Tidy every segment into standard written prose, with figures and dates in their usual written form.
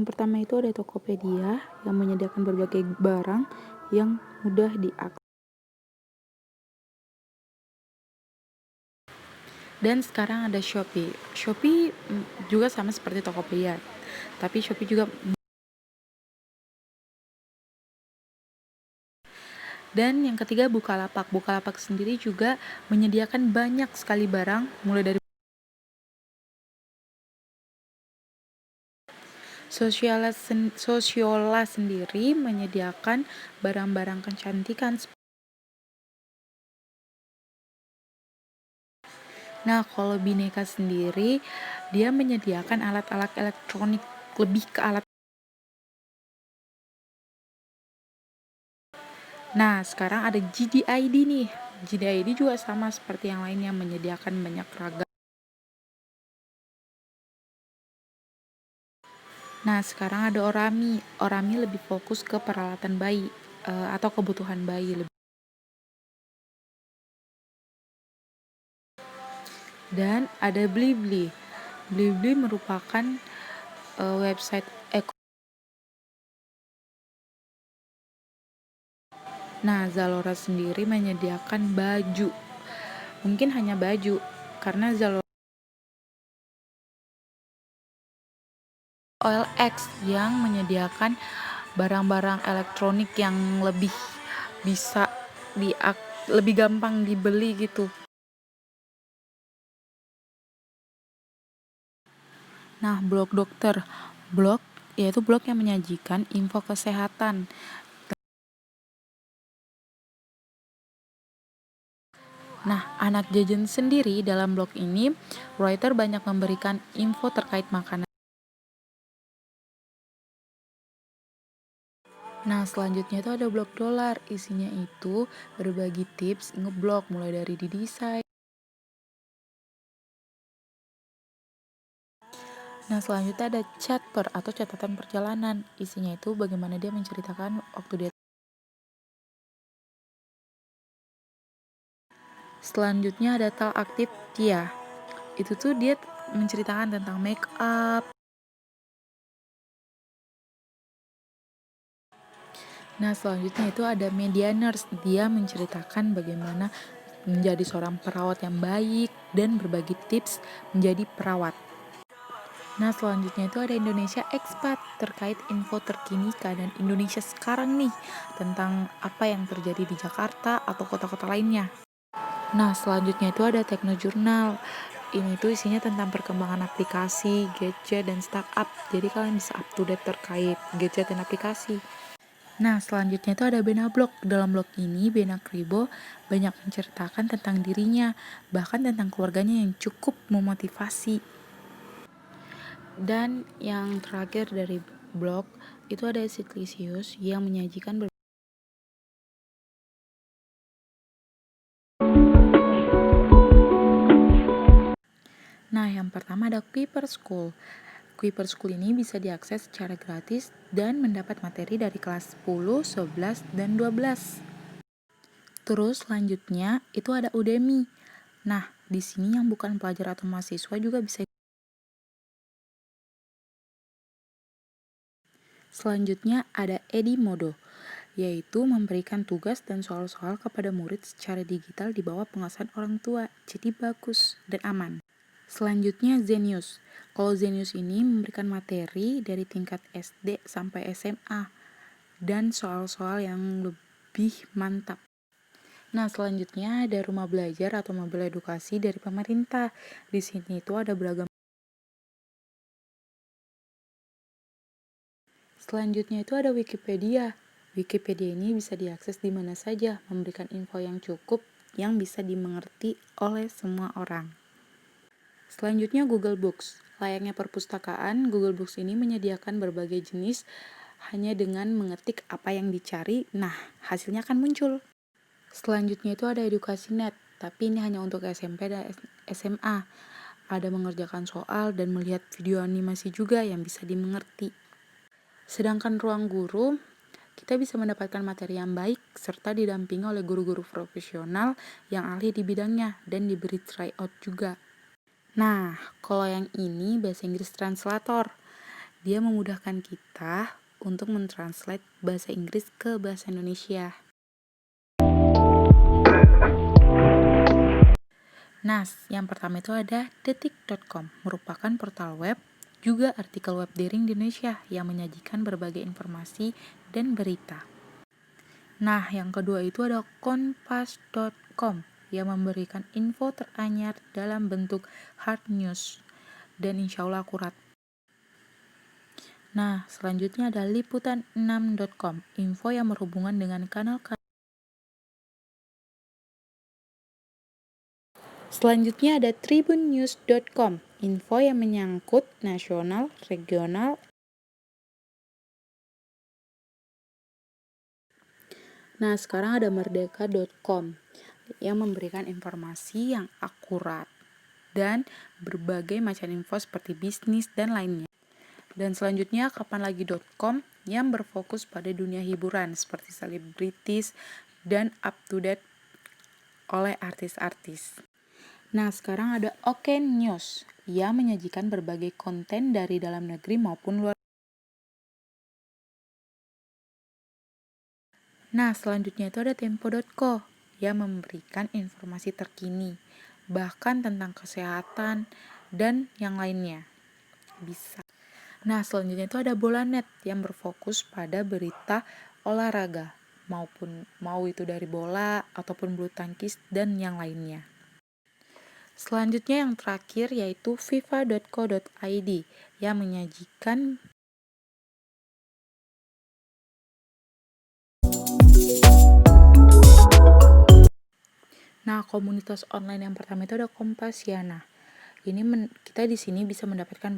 Yang pertama itu ada Tokopedia yang menyediakan berbagai barang yang mudah diakses. Dan sekarang ada Shopee. Shopee juga sama seperti Tokopedia, tapi Shopee juga. Dan yang ketiga Bukalapak. Bukalapak sendiri juga menyediakan banyak sekali barang, mulai dari Sociolla sendiri menyediakan barang-barang kecantikan. Nah, kalau Bineka sendiri, dia menyediakan alat-alat elektronik, lebih ke alat. Nah, sekarang ada GDID nih. GDID juga sama seperti yang lainnya, menyediakan banyak ragam. Nah, sekarang ada Orami. Orami lebih fokus ke peralatan bayi atau kebutuhan bayi. Dan ada Blibli. Blibli merupakan website Nah, Zalora sendiri menyediakan baju. Mungkin hanya baju, karena Zalora OLX yang menyediakan barang-barang elektronik yang lebih bisa lebih gampang dibeli gitu. Nah, blog dokter. Blog yaitu blog yang menyajikan info kesehatan. Nah, anak jajan sendiri dalam blog ini, writer banyak memberikan info terkait makanan. Nah, selanjutnya itu ada blog dolar. Isinya itu berbagi tips ngeblog mulai dari didesain. Nah, selanjutnya ada chatper atau catatan perjalanan. Isinya itu bagaimana dia menceritakan waktu dia. Selanjutnya ada tal aktif Tia. Itu tuh dia menceritakan tentang make up. Nah, selanjutnya itu ada medianers. Dia menceritakan bagaimana menjadi seorang perawat yang baik dan berbagi tips menjadi perawat. Nah, selanjutnya itu ada Indonesia Expat, terkait info terkini keadaan Indonesia sekarang nih, tentang apa yang terjadi di Jakarta atau kota-kota lainnya. Nah, selanjutnya itu ada Teknojurnal. Ini tuh isinya tentang perkembangan aplikasi, gadget, dan startup. Jadi kalian bisa up to date terkait gadget dan aplikasi. Nah, selanjutnya itu ada Bena Blog. Dalam blog ini, Bena Kribo banyak menceritakan tentang dirinya, bahkan tentang keluarganya yang cukup memotivasi. Dan yang terakhir dari blog itu ada Siklisius yang menyajikan Nah, yang pertama ada Kuiper School. Kuiper School ini bisa diakses secara gratis dan mendapat materi dari kelas 10, 11, dan 12. Terus selanjutnya itu ada Udemy. Nah, di sini yang bukan pelajar atau mahasiswa juga bisa. Selanjutnya ada Edimodo, yaitu memberikan tugas dan soal-soal kepada murid secara digital di bawah pengawasan orang tua. Jadi bagus dan aman. Selanjutnya Zenius. Kalau Zenius ini memberikan materi dari tingkat SD sampai SMA dan soal-soal yang lebih mantap. Nah, selanjutnya ada rumah belajar atau mobil edukasi dari pemerintah. Di sini itu ada beragam. Selanjutnya itu ada Wikipedia. Wikipedia ini bisa diakses di mana saja, memberikan info yang cukup yang bisa dimengerti oleh semua orang. Selanjutnya Google Books. Layaknya perpustakaan, Google Books ini menyediakan berbagai jenis hanya dengan mengetik apa yang dicari, nah hasilnya akan muncul. Selanjutnya itu ada Edukasi.net, tapi ini hanya untuk SMP dan SMA. Ada mengerjakan soal dan melihat video animasi juga yang bisa dimengerti. Sedangkan Ruang Guru, kita bisa mendapatkan materi yang baik serta didampingi oleh guru-guru profesional yang ahli di bidangnya dan diberi tryout juga. Nah, kalau yang ini bahasa Inggris translator. Dia memudahkan kita untuk mentranslate bahasa Inggris ke bahasa Indonesia. Nah, yang pertama itu ada detik.com, merupakan portal web, juga artikel web daring di Indonesia yang menyajikan berbagai informasi dan berita. Nah, yang kedua itu ada kompas.com yang memberikan info teranyar dalam bentuk hard news dan insya Allah akurat. Nah, selanjutnya ada liputan6.com, info yang berhubungan dengan kanal-kanal. Selanjutnya ada tribunnews.com, info yang menyangkut nasional, regional. Nah, sekarang ada merdeka.com yang memberikan informasi yang akurat dan berbagai macam info seperti bisnis dan lainnya. Dan selanjutnya kapanlagi.com yang berfokus pada dunia hiburan seperti selebritis dan up to date oleh artis-artis. Nah, sekarang ada Oken News yang menyajikan berbagai konten dari dalam negeri maupun luar. Nah, selanjutnya itu ada tempo.co yang memberikan informasi terkini, bahkan tentang kesehatan dan yang lainnya. Bisa. Nah, selanjutnya itu ada Bolanet yang berfokus pada berita olahraga, mau itu dari bola ataupun bulu tangkis dan yang lainnya. Selanjutnya yang terakhir yaitu fifa.co.id yang menyajikan komunitas online yang pertama itu ada Kompasiana. Kita di sini bisa mendapatkan.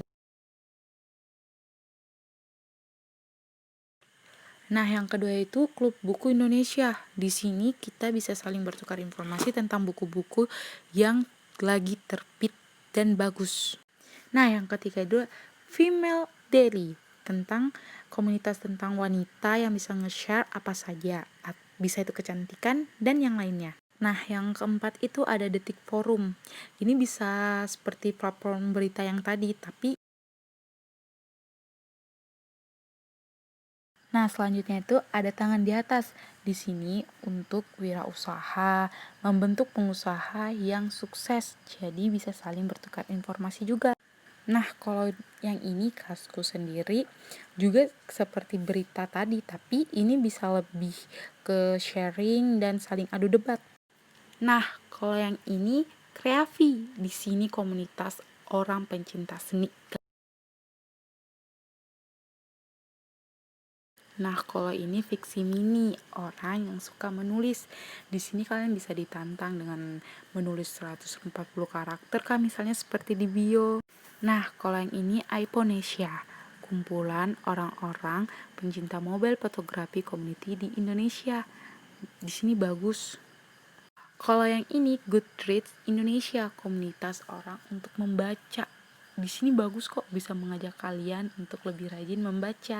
Nah, yang kedua itu Klub Buku Indonesia. Di sini kita bisa saling bertukar informasi tentang buku-buku yang lagi terbit dan bagus. Nah, yang ketiga itu Female Daily, tentang komunitas tentang wanita yang bisa nge-share apa saja, bisa itu kecantikan dan yang lainnya. Nah, yang keempat itu ada Detik Forum. Ini bisa seperti platform berita yang tadi, tapi nah, selanjutnya itu ada tangan di atas. Di sini untuk wirausaha, membentuk pengusaha yang sukses. Jadi bisa saling bertukar informasi juga. Nah, kalau yang ini kasku sendiri juga seperti berita tadi, tapi ini bisa lebih ke sharing dan saling adu debat. Nah, kalau yang ini Kreavi. Di sini komunitas orang pencinta seni. Nah, kalau ini fiksi mini, orang yang suka menulis. Di sini kalian bisa ditantang dengan menulis 140 karakter kan, misalnya seperti di bio. Nah, kalau yang ini iPhonesia, kumpulan orang-orang pencinta mobile fotografi community di Indonesia. Di sini bagus. Kalau yang ini Goodreads Indonesia, komunitas orang untuk membaca. Di sini bagus kok, bisa mengajak kalian untuk lebih rajin membaca.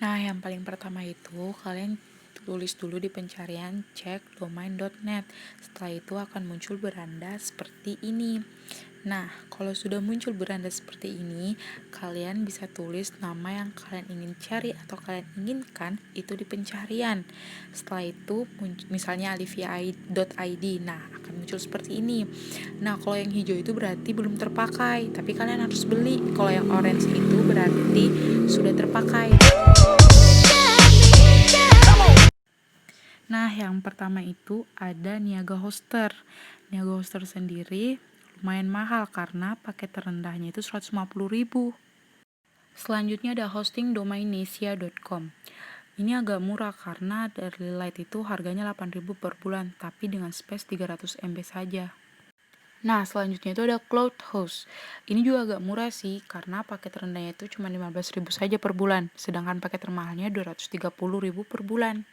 Nah, yang paling pertama itu kalian tulis dulu di pencarian cek domain.net. Setelah itu akan muncul beranda seperti ini. Nah, kalau sudah muncul beranda seperti ini, kalian bisa tulis nama yang kalian ingin cari atau kalian inginkan itu di pencarian. Setelah itu, misalnya alivia.id, nah akan muncul seperti ini. Nah, kalau yang hijau itu berarti belum terpakai, tapi kalian harus beli. Kalau yang orange itu berarti sudah terpakai. Nah, yang pertama itu ada Niaga Hoster. Niaga Hoster sendiri lumayan mahal karena paket terendahnya itu 150.000. Selanjutnya ada hosting domainesia.com. Ini agak murah karena dari Light itu harganya 8.000 per bulan, tapi dengan space 300 MB saja. Nah, selanjutnya itu ada Cloudhost. Ini juga agak murah sih, karena paket terendahnya itu cuma 15.000 saja per bulan, sedangkan paket termahalnya 230.000 per bulan.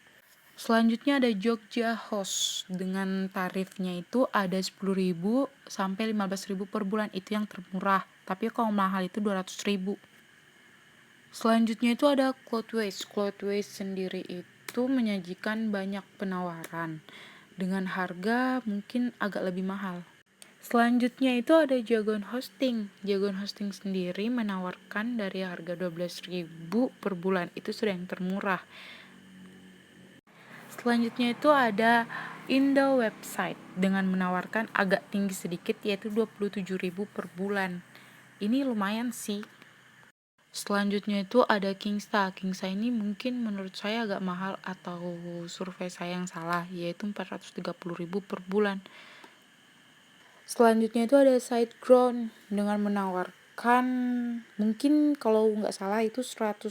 Selanjutnya ada Jogja Host, dengan tarifnya itu ada 10.000 sampai 15.000 per bulan, itu yang termurah, tapi kalau mahal itu 200.000. Selanjutnya itu ada Cloudways. Cloudways sendiri itu menyajikan banyak penawaran dengan harga mungkin agak lebih mahal. Selanjutnya itu ada Jagon Hosting. Jagon Hosting sendiri menawarkan dari harga 12.000 per bulan, itu sudah yang termurah. Selanjutnya itu ada Indo Website dengan menawarkan agak tinggi sedikit, yaitu 27.000 per bulan. Ini lumayan sih. Selanjutnya itu ada Kingsta. Kingsta ini mungkin menurut saya agak mahal atau survei saya yang salah, yaitu 430.000 per bulan. Selanjutnya itu ada SiteGround dengan menawarkan mungkin kalau nggak salah itu 100.000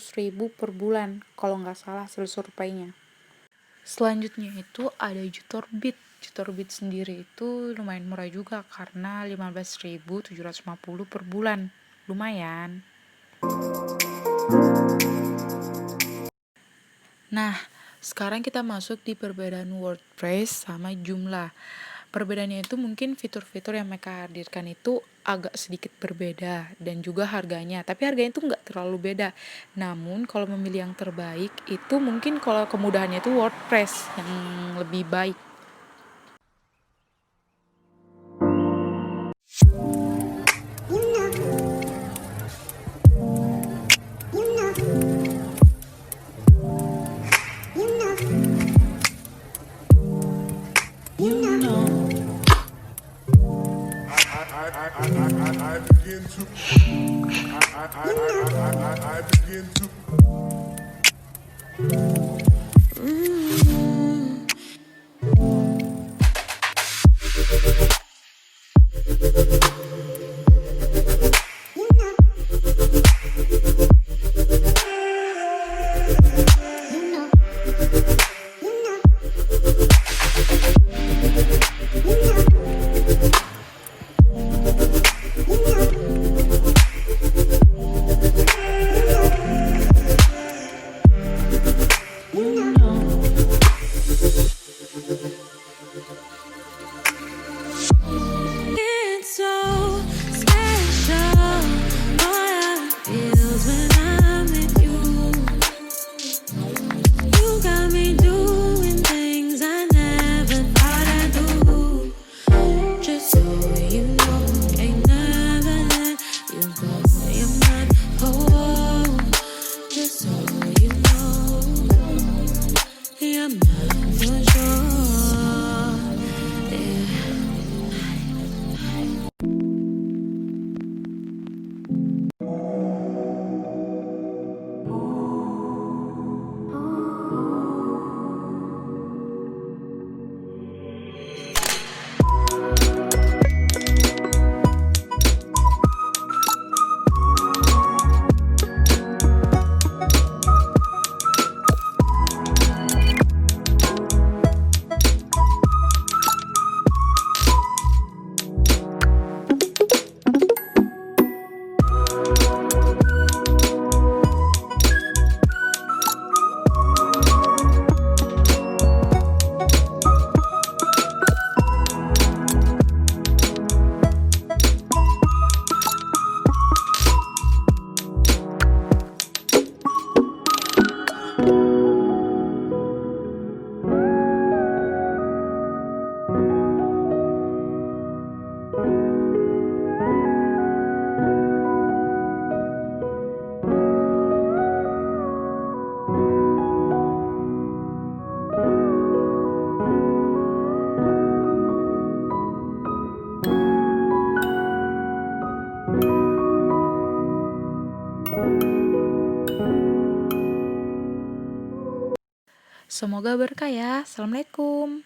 per bulan, kalau nggak salah hasil surveinya. Selanjutnya itu ada Jutorbit. Jutorbit sendiri itu lumayan murah juga karena 15.750 per bulan. Lumayan. Nah, sekarang kita masuk di perbedaan WordPress sama Joomla. Perbedaannya itu mungkin fitur-fitur yang mereka hadirkan itu agak sedikit berbeda dan juga harganya. Tapi harganya itu nggak terlalu beda. Namun kalau memilih yang terbaik itu mungkin kalau kemudahannya itu WordPress yang lebih baik. I begin to Semoga berkah ya. Assalamualaikum.